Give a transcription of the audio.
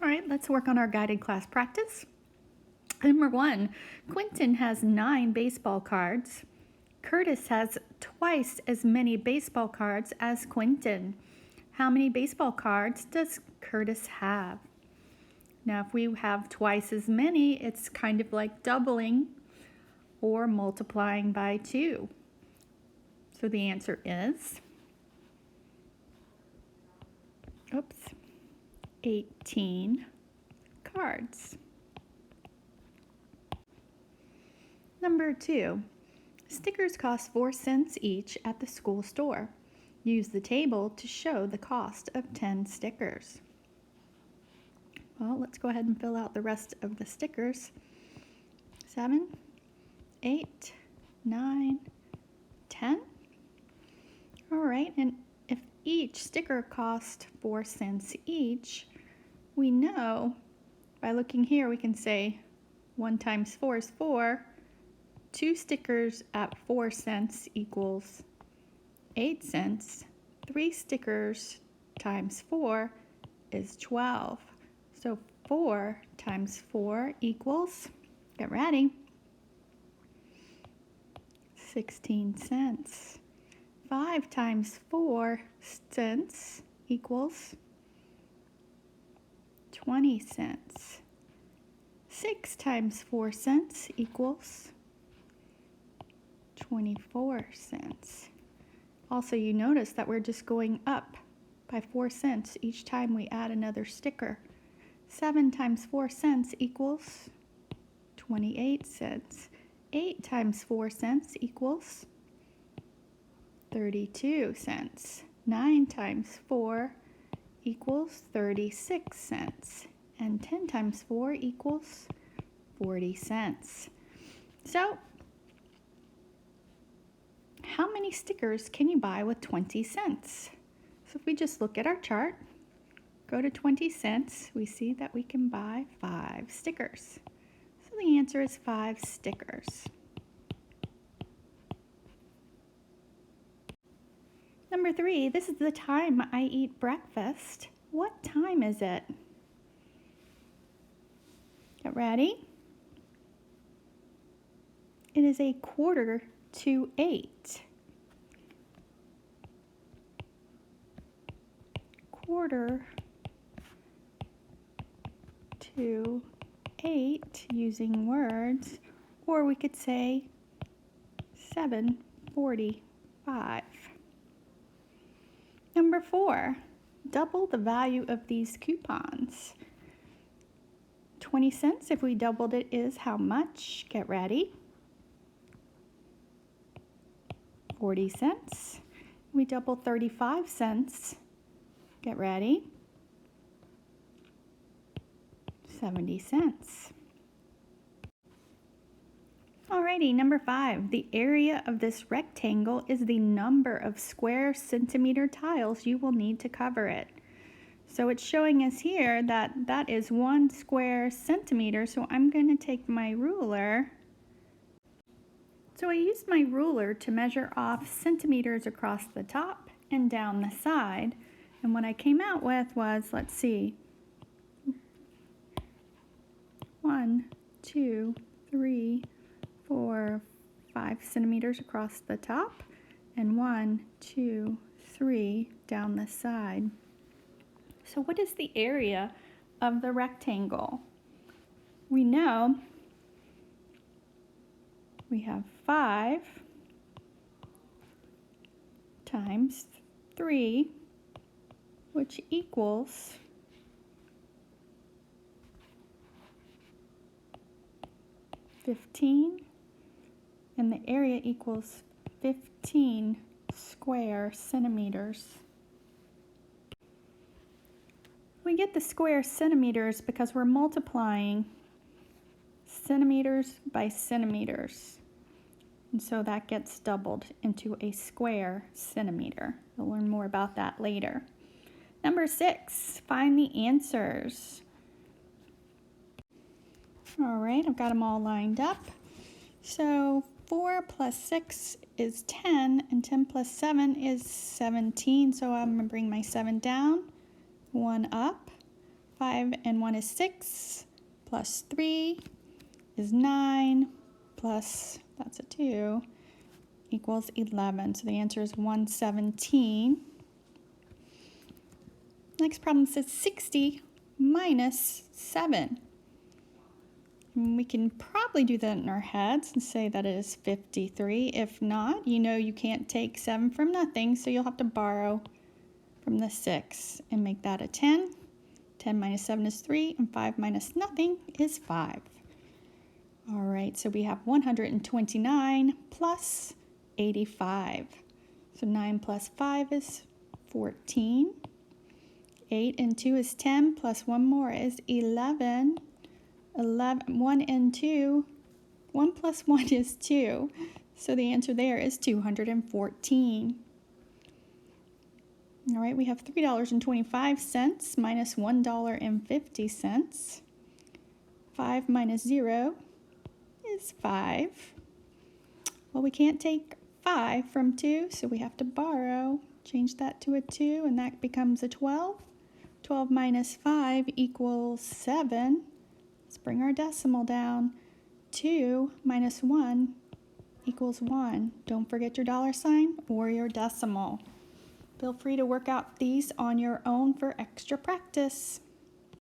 All right, let's work on our guided class practice. Number 1, Quentin has 9 baseball cards. Curtis has twice as many baseball cards as Quentin. How many baseball cards does Curtis have? Now, if we have twice as many, it's kind of like doubling or multiplying by 2. So the answer is 18 cards. Number 2, stickers cost 4 cents each at the school store. Use the table to show the cost of 10 stickers. Well, let's go ahead and fill out the rest of the stickers. 7, 8, 9, 10. All right, and if each sticker cost 4 cents each, we know by looking here we can say 1 times 4 is 4. 2 stickers at 4 cents equals 8 cents. 3 stickers times 4 is 12. So 4 times 4 equals, get ready, 16 cents. 5 times 4 cents equals 20 cents. 6 times 4 cents equals 24 cents. Also, you notice that we're just going up by 4 cents each time we add another sticker. 7 times 4 cents equals 28 cents. 8 times 4 cents equals 32 cents. 9 times 4 equals 36 cents. And 10 times 4 equals 40 cents. So, how many stickers can you buy with 20 cents? So if we just look at our chart, go to 20 cents, we see that we can buy 5 stickers. So the answer is 5 stickers. Number 3, this is the time I eat breakfast. What time is it? Get ready. It is 7:45. 7:45 using words, or we could say 7:45. Number 4, double the value of these coupons. 20 cents, if we doubled it, is how much? Get ready. 40 cents. We double 35 cents. Get ready. 70 cents. Alrighty, number 5. The area of this rectangle is the number of square centimeter tiles you will need to cover it. So it's showing us here that that is 1 square centimeter. So I'm going to take my ruler. So I used my ruler to measure off centimeters across the top and down the side. And what I came out with was, let's see, 1, 2, 3, 4, 5 centimeters across the top, and 1, 2, 3 down the side. So what is the area of the rectangle? We know we have 5 times 3, which equals 15, and the area equals 15 square centimeters. We get the square centimeters because we're multiplying centimeters by centimeters. And so that gets doubled into a square centimeter. We'll learn more about that later. Number 6, find the answers. All right, I've got them all lined up. So 4 plus 6 is 10, and 10 plus 7 is 17. So I'm going to bring my 7 down, 1 up. 5 and 1 is 6, plus 3 is 9, plus, that's a 2, equals 11. So the answer is 117. Next problem says 60 minus 7. And we can probably do that in our heads and say that it is 53. If not, you know you can't take 7 from nothing, so you'll have to borrow from the 6 and make that a 10. 10 minus 7 is 3, and 5 minus nothing is 5. All right, so we have 129 plus 85. So 9 plus 5 is 14. 8 and 2 is 10, plus 1 more is 11. 1 and 2, 1 plus 1 is 2. So the answer there is 214. All right, we have $3.25 minus $1.50. 5 minus 0 is 5. Well, we can't take 5 from 2, so we have to borrow. Change that to a 2, and that becomes a 12. 12 minus 5 equals 7. Let's bring our decimal down. 2 minus 1 equals 1. Don't forget your dollar sign or your decimal. Feel free to work out these on your own for extra practice.